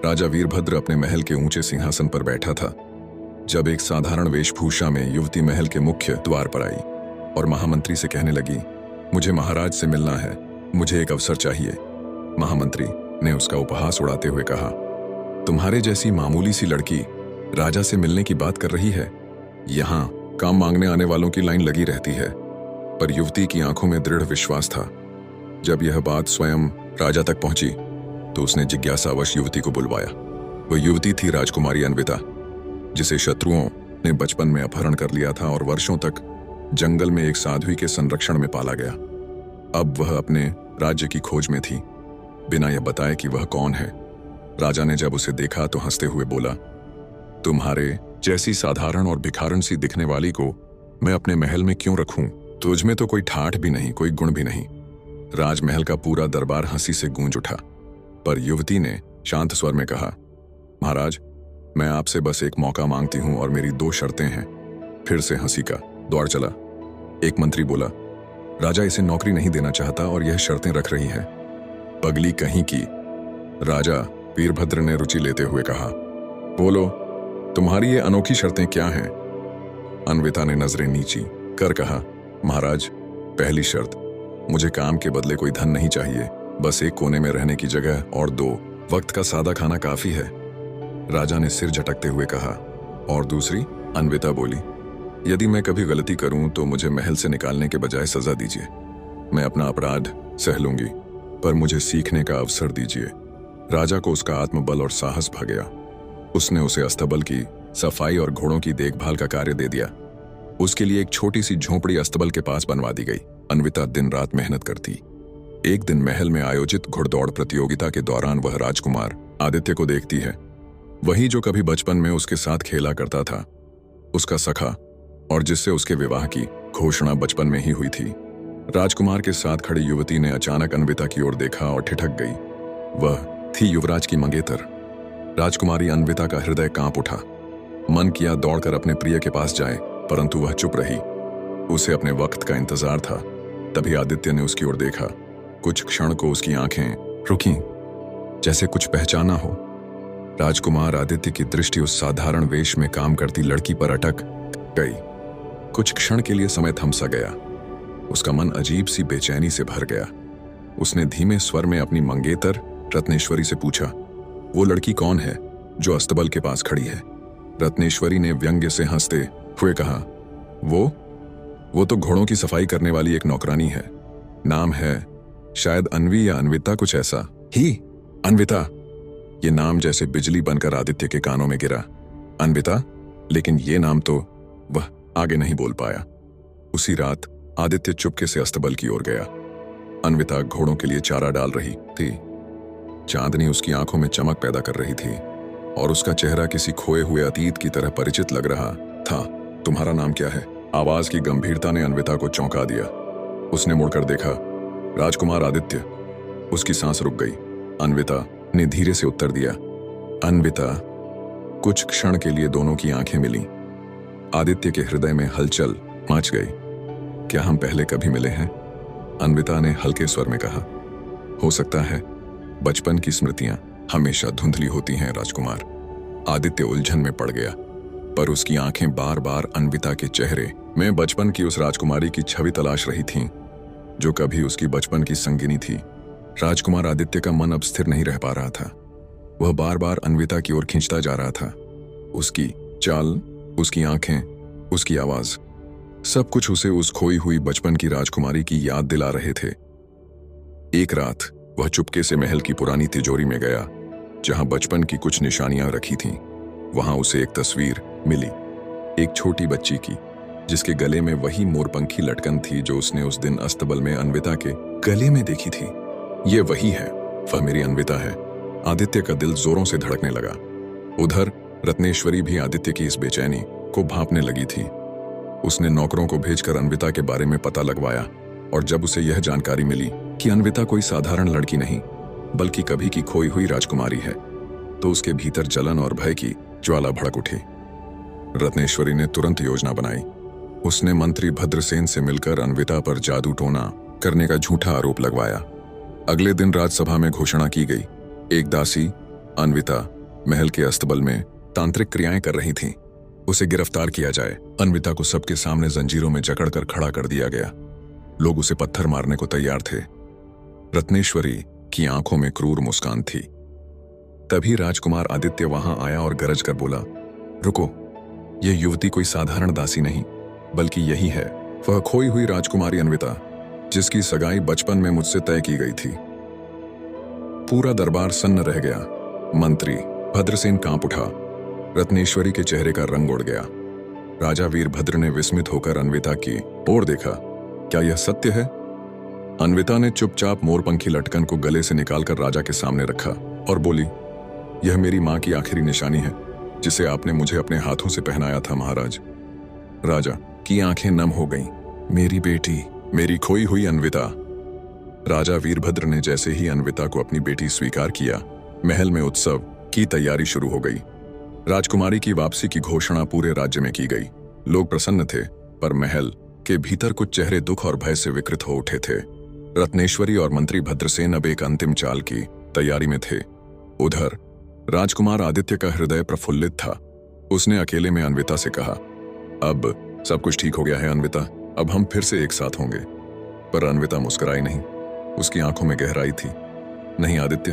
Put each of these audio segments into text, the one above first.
राजा वीरभद्र अपने महल के ऊंचे सिंहासन पर बैठा था जब एक साधारण वेशभूषा में युवती महल के मुख्य द्वार पर आई और महामंत्री से कहने लगी, मुझे महाराज से मिलना है, मुझे एक अवसर चाहिए। महामंत्री ने उसका उपहास उड़ाते हुए कहा, तुम्हारे जैसी मामूली सी लड़की राजा से मिलने की बात कर रही है? यहाँ काम मांगने आने वालों की लाइन लगी रहती है। पर युवती की आंखों में दृढ़ विश्वास था। जब यह बात स्वयं राजा तक पहुंची तो उसने जिज्ञासावश युवती को बुलवाया। वह युवती थी राजकुमारी अन्विता, जिसे शत्रुओं ने बचपन में अपहरण कर लिया था और वर्षों तक जंगल में एक साध्वी के संरक्षण में पाला गया। अब वह अपने राज्य की खोज में थी, बिना यह बताए कि वह कौन है। राजा ने जब उसे देखा तो हंसते हुए बोला, तुम्हारे जैसी साधारण और भिखारन सी दिखने वाली को मैं अपने महल में क्यों रखूं? तुझ में तो कोई ठाठ भी नहीं, कोई गुण भी नहीं। राजमहल का पूरा दरबार हंसी से गूंज उठा, पर युवती ने शांत स्वर में कहा, महाराज, मैं आपसे बस एक मौका मांगती हूं और मेरी 2 शर्तें हैं। फिर से हंसी का दौर चला। एक मंत्री बोला, राजा इसे नौकरी नहीं देना चाहता और यह शर्तें रख रही है। पगली कहीं की। राजा वीरभद्र ने रुचि लेते हुए कहा, बोलो, तुम्हारी ये अनोखी शर्तें क्या हैं? अन्विता ने नजरें नीची कर कहा, महाराज, पहली शर्त, मुझे काम के बदले कोई धन नहीं चाहिए, बस एक कोने में रहने की जगह और 2 वक्त का सादा खाना काफी है। राजा ने सिर झटकते हुए कहा, और दूसरी? अन्विता बोली, यदि मैं कभी गलती करूं तो मुझे महल से निकालने के बजाय सजा दीजिए। मैं अपना अपराध सह लूंगी, पर मुझे सीखने का अवसर दीजिए। राजा को उसका आत्मबल और साहस भा गया। उसने उसे अस्तबल की सफाई और घोड़ों की देखभाल का कार्य दे दिया। उसके लिए एक छोटी सी झोंपड़ी अस्तबल के पास बनवा दी गई। अन्विता दिन रात मेहनत करती। एक दिन महल में आयोजित घुड़दौड़ प्रतियोगिता के दौरान वह राजकुमार आदित्य को देखती है, वही जो कभी बचपन में उसके साथ खेला करता था, उसका सखा, और जिससे उसके विवाह की घोषणा बचपन में ही हुई थी। राजकुमार के साथ खड़ी युवती ने अचानक अन्विता की ओर देखा और ठिठक गई। वह थी युवराज की मंगेतर। राजकुमारी अन्विता का हृदय कांप उठा। मन किया दौड़कर अपने प्रिय के पास जाए, परंतु वह चुप रही। उसे अपने वक्त का इंतजार था। तभी आदित्य ने उसकी ओर देखा। कुछ क्षण को उसकी आंखें रुकी, जैसे कुछ पहचाना हो। राजकुमार आदित्य की दृष्टि उस साधारण वेश में काम करती लड़की पर अटक गई। कुछ क्षण के लिए समय थम सा गया। उसका मन अजीब सी बेचैनी से भर गया। उसने धीमे स्वर में अपनी मंगेतर रत्नेश्वरी से पूछा, वो लड़की कौन है जो अस्तबल के पास खड़ी है? रत्नेश्वरी ने व्यंग्य से हंसते हुए कहा, वो तो घोड़ों की सफाई करने वाली एक नौकरानी है। नाम है शायद अन्वी या अन्विता, कुछ ऐसा ही। अन्विता, ये नाम जैसे बिजली बनकर आदित्य के कानों में गिरा। अन्विता, लेकिन ये नाम तो वह आगे नहीं बोल पाया। उसी रात आदित्य चुपके से अस्तबल की ओर गया। अन्विता घोड़ों के लिए चारा डाल रही थी। चांदनी उसकी आंखों में चमक पैदा कर रही थी और उसका चेहरा किसी खोए हुए अतीत की तरह परिचित लग रहा था। तुम्हारा नाम क्या है? आवाज की गंभीरता ने अन्विता को चौंका दिया। उसने मुड़कर देखा, राजकुमार आदित्य। उसकी सांस रुक गई। अन्विता ने धीरे से उत्तर दिया, अन्विता। कुछ क्षण के लिए दोनों की आंखें मिली। आदित्य के हृदय में हलचल मच गई। क्या हम पहले कभी मिले हैं? अन्विता ने हल्के स्वर में कहा। हो सकता है, बचपन की स्मृतियां हमेशा धुंधली होती हैं राजकुमार। आदित्य उलझन में पड़ गया, पर उसकी आंखें बार बार अन्विता के चेहरे में बचपन की उस राजकुमारी की छवि तलाश रही थीं, जो कभी उसकी बचपन की संगिनी थी। राजकुमार आदित्य का मन अब स्थिर नहीं रह पा रहा था। वह बार बार अन्विता की ओर खींचता जा रहा था। उसकी चाल, उसकी आंखें, उसकी आवाज, सब कुछ उसे उस खोई हुई बचपन की राजकुमारी की याद दिला रहे थे। एक रात वह चुपके से महल की पुरानी तिजोरी में गया, जहां बचपन की कुछ निशानियां रखी थीं। वहां उसे एक तस्वीर मिली, एक छोटी बच्ची की, जिसके गले में वही मोरपंखी लटकन थी जो उसने उस दिन अस्तबल में अन्विता के गले में देखी थी। ये वही है, वह मेरी अन्विता है। आदित्य का दिल जोरों से धड़कने लगा। उधर रत्नेश्वरी भी आदित्य की इस बेचैनी को भांपने लगी थी। उसने नौकरों को भेजकर अन्विता के बारे में पता लगवाया, और जब उसे यह जानकारी मिली कि अन्विता कोई साधारण लड़की नहीं, बल्कि कभी की खोई हुई राजकुमारी है, तो उसके भीतर जलन और भय की ज्वाला भड़क उठी। रत्नेश्वरी ने तुरंत योजना बनाई। उसने मंत्री भद्रसेन से मिलकर अन्विता पर जादू टोना करने का झूठा आरोप लगवाया। अगले दिन राजसभा में घोषणा की गई, एक दासी अन्विता महल के अस्तबल में तांत्रिक क्रियाएं कर रही थीं। उसे गिरफ्तार किया जाए। अन्विता को सबके सामने जंजीरों में जकड़कर खड़ा कर दिया गया। लोग उसे पत्थर मारने को तैयार थे। रत्नेश्वरी की आंखों में क्रूर मुस्कान थी। तभी राजकुमार आदित्य वहां आया और गरज कर बोला, रुको, यह युवती कोई साधारण दासी नहीं, बल्कि यही है वह खोई हुई राजकुमारी अन्विता, जिसकी सगाई बचपन में मुझसे तय की गई थी। पूरा दरबार सन्न रह गया। मंत्री भद्रसेन कांप उठा। रत्नेश्वरी के चेहरे का रंग उड़ गया। राजा वीरभद्र ने विस्मित होकर अन्विता की ओर देखा। क्या यह सत्य है? अन्विता ने चुपचाप मोरपंखी लटकन को गले से निकालकर राजा के सामने रखा और बोली, यह मेरी मां की आखिरी निशानी है, जिसे आपने मुझे अपने हाथों से पहनाया था महाराज। राजा की आंखें नम हो गईं। मेरी बेटी, मेरी खोई हुई अन्विता। राजा वीरभद्र ने जैसे ही अन्विता को अपनी बेटी स्वीकार किया, महल में उत्सव की तैयारी शुरू हो गई। राजकुमारी की वापसी की घोषणा पूरे राज्य में की गई। लोग प्रसन्न थे, पर महल के भीतर कुछ चेहरे दुख और भय से विकृत हो उठे थे। रत्नेश्वरी और मंत्री भद्रसेन अब एक अंतिम चाल की तैयारी में थे। उधर राजकुमार आदित्य का हृदय प्रफुल्लित था। उसने अकेले में अन्विता से कहा, अब सब कुछ ठीक हो गया है अन्विता, अब हम फिर से एक साथ होंगे। पर अन्विता मुस्कुराई नहीं। उसकी आंखों में गहराई थी। नहीं आदित्य,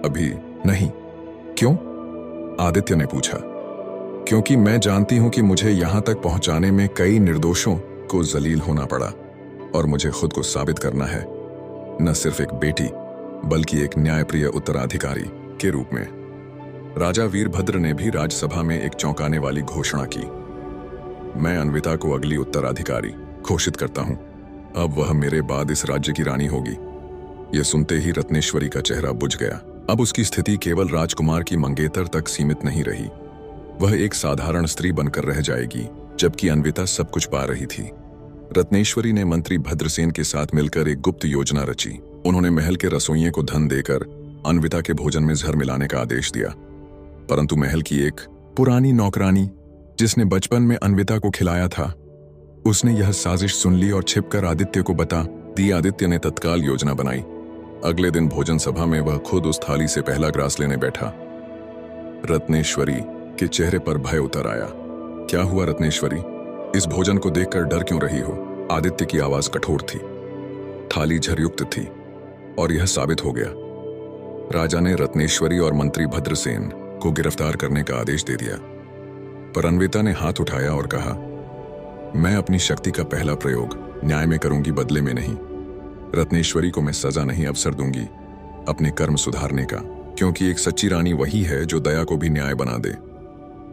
अभी नहीं। क्यों? आदित्य ने पूछा। क्योंकि मैं जानती हूं कि मुझे यहां तक पहुंचाने में कई निर्दोषों को जलील होना पड़ा, और मुझे खुद को साबित करना है, न सिर्फ एक बेटी बल्कि एक न्यायप्रिय उत्तराधिकारी के रूप में। राजा वीरभद्र ने भी राज्यसभा में एक चौंकाने वाली घोषणा की। मैं अन्विता को अगली उत्तराधिकारी घोषित करता हूं। अब वह मेरे बाद इस राज्य की रानी होगी। यह सुनते ही रत्नेश्वरी का चेहरा बुझ गया। अब उसकी स्थिति केवल राजकुमार की मंगेतर तक सीमित नहीं रही। वह एक साधारण स्त्री बनकर रह जाएगी, जबकि अन्विता सब कुछ पा रही थी। रत्नेश्वरी ने मंत्री भद्रसेन के साथ मिलकर एक गुप्त योजना रची। उन्होंने महल के रसोइये को धन देकर अन्विता के भोजन में जहर मिलाने का आदेश दिया। परंतु महल की एक पुरानी नौकरानी, जिसने बचपन में अन्विता को खिलाया था, उसने यह साजिश सुन ली और छिपकर आदित्य को बता दी। आदित्य ने तत्काल योजना बनाई। अगले दिन भोजन सभा में वह खुद उस थाली से पहला ग्रास लेने बैठा। रत्नेश्वरी के चेहरे पर भय उतर आया। क्या हुआ रत्नेश्वरी? इस भोजन को देखकर डर क्यों रही हो? आदित्य की आवाज कठोर थी। थाली झरयुक्त थी, और यह साबित हो गया। राजा ने रत्नेश्वरी और मंत्री भद्रसेन को गिरफ्तार करने का आदेश दे दिया। पर अन्विता ने हाथ उठाया और कहा, मैं अपनी शक्ति का पहला प्रयोग न्याय में करूंगी, बदले में नहीं। रत्नेश्वरी को मैं सजा नहीं, अवसर दूंगी अपने कर्म सुधारने का, क्योंकि एक सच्ची रानी वही है जो दया को भी न्याय बना दे।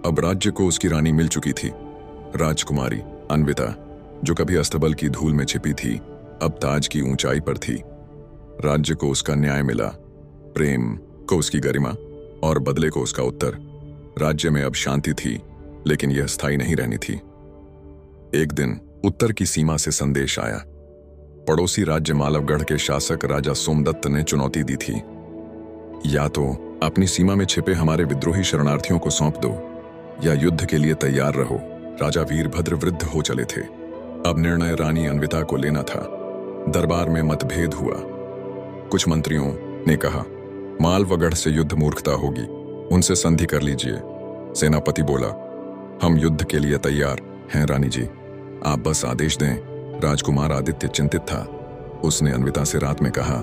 अब राज्य को उसकी रानी मिल चुकी थी। राजकुमारी अन्विता, जो कभी अस्तबल की धूल में छिपी थी, अब ताज की ऊंचाई पर थी। राज्य को उसका न्याय मिला, प्रेम को उसकी गरिमा, और बदले को उसका उत्तर। राज्य में अब शांति थी, लेकिन यह स्थायी नहीं रहनी थी। एक दिन उत्तर की सीमा से संदेश आया। पड़ोसी राज्य मालवगढ़ के शासक राजा सोमदत्त ने चुनौती दी थी, या तो अपनी सीमा में छिपे हमारे विद्रोही शरणार्थियों को सौंप दो, या युद्ध के लिए तैयार रहो। राजा वीरभद्र वृद्ध हो चले थे। अब निर्णय रानी अन्विता को लेना था। दरबार में मतभेद हुआ। कुछ मंत्रियों ने कहा, मालवगढ़ से युद्ध मूर्खता होगी, उनसे संधि कर लीजिए। सेनापति बोला, हम युद्ध के लिए तैयार हैं रानी जी, आप बस आदेश दें। राजकुमार आदित्य चिंतित था। उसने अन्विता से रात में कहा,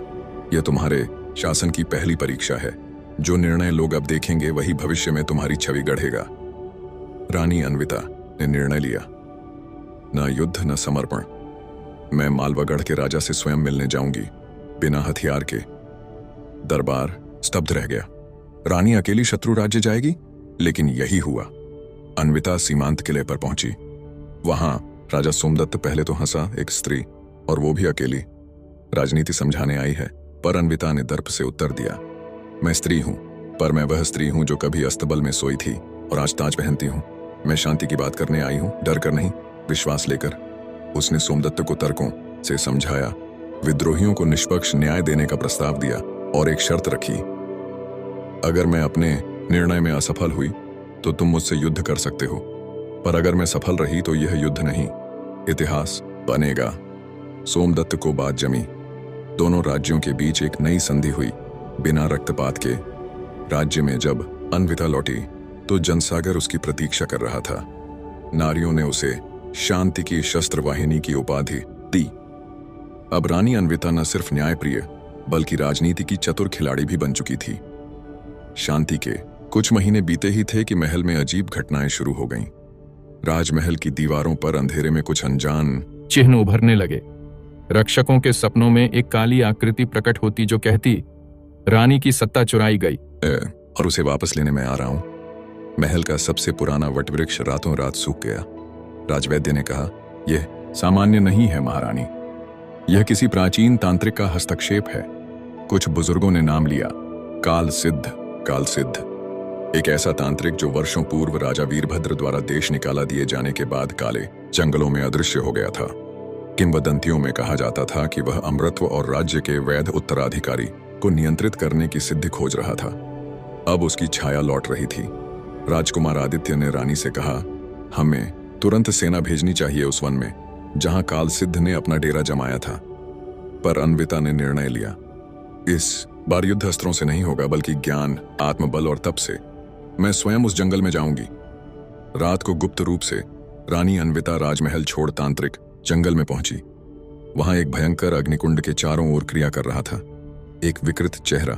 यह तुम्हारे शासन की पहली परीक्षा है। जो निर्णय लोग अब देखेंगे वही भविष्य में तुम्हारी छवि गढ़ेगा। रानी अन्विता ने निर्णय लिया, न युद्ध न समर्पण। मैं मालवगढ़ के राजा से स्वयं मिलने जाऊंगी, बिना हथियार के। दरबार स्तब्ध रह गया। रानी अकेली शत्रु राज्य जाएगी? लेकिन यही हुआ। अन्विता सीमांत किले पर पहुंची। वहां राजा सोमदत्त पहले तो हंसा, एक स्त्री, और वो भी अकेली। राजनीति समझाने आई है। पर अन्विता ने दर्प से उत्तर दिया, मैं स्त्री हूं, पर मैं वह स्त्री हूं जो कभी अस्तबल में सोई थी और आज ताज पहनती हूं। मैं शांति की बात करने आई हूं, डर कर नहीं, विश्वास लेकर। उसने सोमदत्त को तर्कों से समझाया, विद्रोहियों को निष्पक्ष न्याय देने का प्रस्ताव दिया और एक शर्त रखी, अगर मैं अपने निर्णय में असफल हुई तो तुम मुझसे युद्ध कर सकते हो, पर अगर मैं सफल रही तो यह युद्ध नहीं, इतिहास बनेगा। सोमदत्त को बात जमी। दोनों राज्यों के बीच एक नई संधि हुई, बिना रक्तपात के। राज्य में जब अन्विता लौटी तो जनसागर उसकी प्रतीक्षा कर रहा था। नारियों ने उसे शांति की शस्त्र वाहिनी की उपाधि दी। अब रानी अन्विता न सिर्फ न्यायप्रिय बल्कि राजनीति की चतुर खिलाड़ी भी बन चुकी थी। शांति के कुछ महीने बीते ही थे कि महल में अजीब घटनाएं शुरू हो गईं। राजमहल की दीवारों पर अंधेरे में कुछ अनजान चिन्ह उभरने लगे। रक्षकों के सपनों में एक काली आकृति प्रकट होती जो कहती, रानी की सत्ता चुराई गई और उसे वापस लेने में आ रहा हूं। महल का सबसे पुराना वटवृक्ष रातों रात सूख गया। राजवैद्य ने कहा, यह सामान्य नहीं है महारानी, यह किसी प्राचीन तांत्रिक का हस्तक्षेप है। कुछ बुजुर्गों ने नाम लिया काल सिद्ध, एक ऐसा तांत्रिक जो वर्षों पूर्व राजा वीरभद्र द्वारा देश निकाला दिए जाने के बाद काले जंगलों में अदृश्य हो गया था। किंवदंतियों में कहा जाता था कि वह अमृतत्व और राज्य के वैध उत्तराधिकारी को नियंत्रित करने की सिद्धि खोज रहा था। अब उसकी छाया लौट रही थी। राजकुमार आदित्य ने रानी से कहा, हमें तुरंत सेना भेजनी चाहिए उस वन में जहां काल सिद्ध ने अपना डेरा जमाया था। पर अन्विता ने निर्णय लिया, इस बार युद्ध अस्त्रों से नहीं होगा बल्कि ज्ञान, आत्मबल और तप से। मैं स्वयं उस जंगल में जाऊंगी। रात को गुप्त रूप से रानी अन्विता राजमहल छोड़ तांत्रिक जंगल में पहुंची। वहां एक भयंकर अग्निकुंड के चारों ओर क्रिया कर रहा था। एक विकृत चेहरा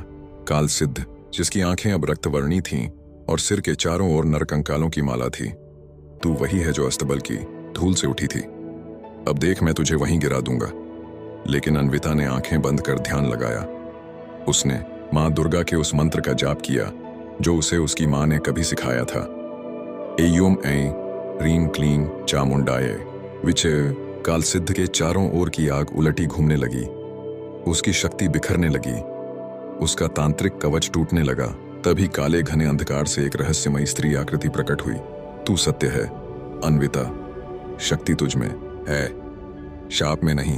काल सिद्ध, जिसकी आंखें अब रक्तवर्णी थीं और सिर के चारों ओर नरकंकालों की माला थी। तू वही है जो अस्तबल की धूल से उठी थी। अब देख, मैं तुझे वहीं गिरा दूंगा। लेकिन अन्विता ने आंखें बंद कर ध्यान लगाया। उसने मां दुर्गा के उस मंत्र का जाप किया जो उसे उसकी मां ने कभी सिखाया था। एयुम ऐ रीम क्लीम चामुंडाय विच। काल सिद्ध के चारों ओर की आग उलटी घूमने लगी। उसकी शक्ति बिखरने लगी। उसका तांत्रिक कवच टूटने लगा। तभी काले घने अंधकार से एक रहस्यमयी स्त्री आकृति प्रकट हुई। तू सत्य है अन्विता, शक्ति तुझ में है, शाप में नहीं।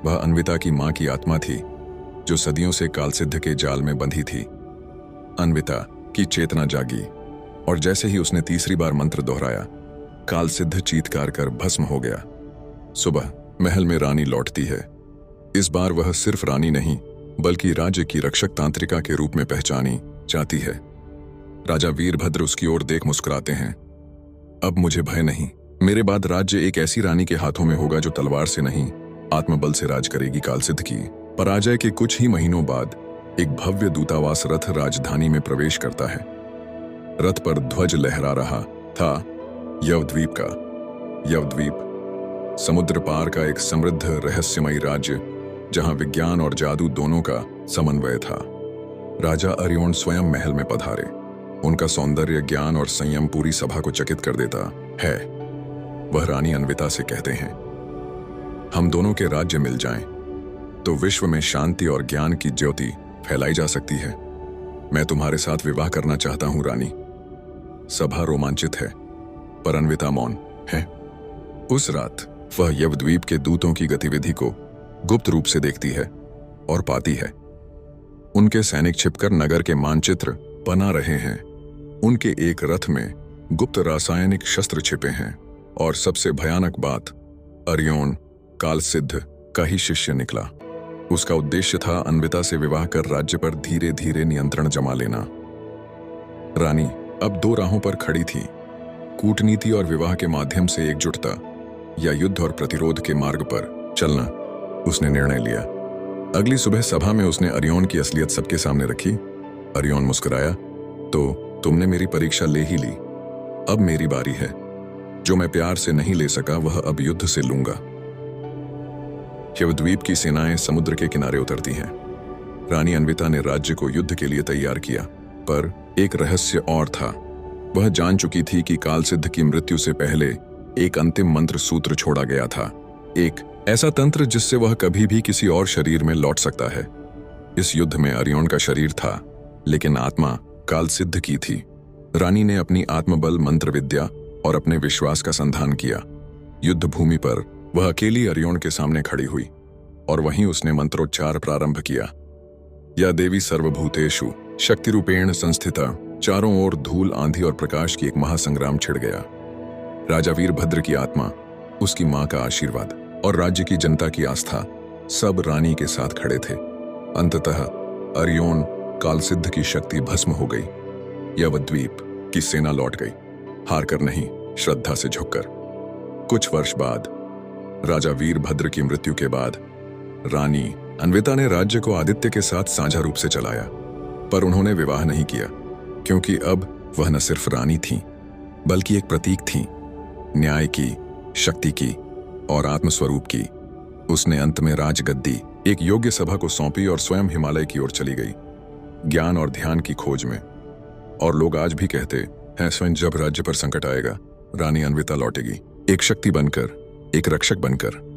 वह अन्विता की मां की आत्मा थी जो सदियों से कालसिद्ध के जाल में बंधी थी। अन्विता की चेतना जागी और जैसे ही उसने तीसरी बार मंत्र दोहराया, कालसिद्ध चीत्कार कर भस्म हो गया। सुबह महल में रानी लौटती है। इस बार वह सिर्फ रानी नहीं बल्कि राज्य की रक्षक तांत्रिका के रूप में पहचानी जाती है। राजा वीरभद्र उसकी ओर देख मुस्कुराते हैं। अब मुझे भय नहीं, मेरे बाद राज्य एक ऐसी रानी के हाथों में होगा जो तलवार से नहीं आत्मबल से राज करेगी। कालसिद्ध की पराजय के कुछ ही महीनों बाद एक भव्य दूतावास रथ राजधानी में प्रवेश करता है। रथ पर ध्वज लहरा रहा था यवद्वीप का। यवद्वीप समुद्र पार का एक समृद्ध रहस्यमयी राज्य जहां विज्ञान और जादू दोनों का समन्वय था। राजा अरियोन स्वयं महल में पधारे। उनका सौंदर्य, ज्ञान और संयम पूरी सभा को चकित कर देता है। वह रानी अन्विता से कहते हैं, हम दोनों के राज्य मिल जाएं तो विश्व में शांति और ज्ञान की ज्योति फैलाई जा सकती है। मैं तुम्हारे साथ विवाह करना चाहता हूं रानी। सभा रोमांचित है पर अन्विता मौन है। उस रात वह यवद्वीप के दूतों की गतिविधि को गुप्त रूप से देखती है और पाती है। उनके सैनिक छिपकर नगर के मानचित्र बना रहे हैं। उनके एक रथ में गुप्त रासायनिक शस्त्र छिपे हैं और सबसे भयानक बात, अरियोन कालसिद्ध का ही शिष्य निकला। उसका उद्देश्य था अन्विता से विवाह कर राज्य पर धीरे धीरे नियंत्रण जमा लेना। रानी अब दो राहों पर खड़ी थी, कूटनीति और विवाह के माध्यम से एकजुटता या युद्ध और प्रतिरोध के मार्ग पर चलना। उसने निर्णय लिया। अगली सुबह सभा में उसने अरियोन की असलियत सबके सामने रखी। अरियोन मुस्कुराया, तो तुमने मेरी परीक्षा ले ही ली। अब मेरी बारी है। जो मैं प्यार से नहीं ले सका वह अब युद्ध से लूंगा। यवद्वीप की सेनाएं समुद्र के किनारे उतरती हैं। रानी अन्विता ने राज्य को युद्ध के लिए तैयार किया, पर एक रहस्य और था। वह जान चुकी थी कि कालसिद्ध की मृत्यु से पहले एक अंतिम मंत्र सूत्र छोड़ा गया था, एक ऐसा तंत्र जिससे वह कभी भी किसी और शरीर में लौट सकता है। इस युद्ध में अरियोन का शरीर था, लेकिन आत्मा कालसिद्ध की थी। रानी ने अपनी आत्मबल, मंत्र विद्या और अपने विश्वास का संधान किया। युद्ध भूमि पर वह अकेली अरियोन के सामने खड़ी हुई और वहीं उसने मंत्रोच्चार प्रारंभ किया। या देवी सर्वभूतेषु शक्ति रूपेण संस्थिता। चारों ओर धूल, आंधी और प्रकाश की एक महासंग्राम छिड़ गया। राजा वीरभद्र की आत्मा, उसकी मां का आशीर्वाद और राज्य की जनता की आस्था सब रानी के साथ खड़े थे। अंततः अरियोन कालसिद्ध की शक्ति भस्म हो गई। यवद्वीप की सेना लौट गई, हारकर नहीं, श्रद्धा से झुककर। कुछ वर्ष बाद राजा वीरभद्र की मृत्यु के बाद रानी अन्विता ने राज्य को आदित्य के साथ साझा रूप से चलाया, पर उन्होंने विवाह नहीं किया, क्योंकि अब वह न सिर्फ रानी थीं, बल्कि एक प्रतीक थीं, न्याय की, शक्ति की और आत्मस्वरूप की। उसने अंत में राजगद्दी एक योग्य सभा को सौंपी और स्वयं हिमालय की ओर चली गई, ज्ञान और ध्यान की खोज में। और लोग आज भी कहते हैं, स्वयं जब राज्य पर संकट आएगा, रानी अन्विता लौटेगी, एक शक्ति बनकर, एक रक्षक बनकर।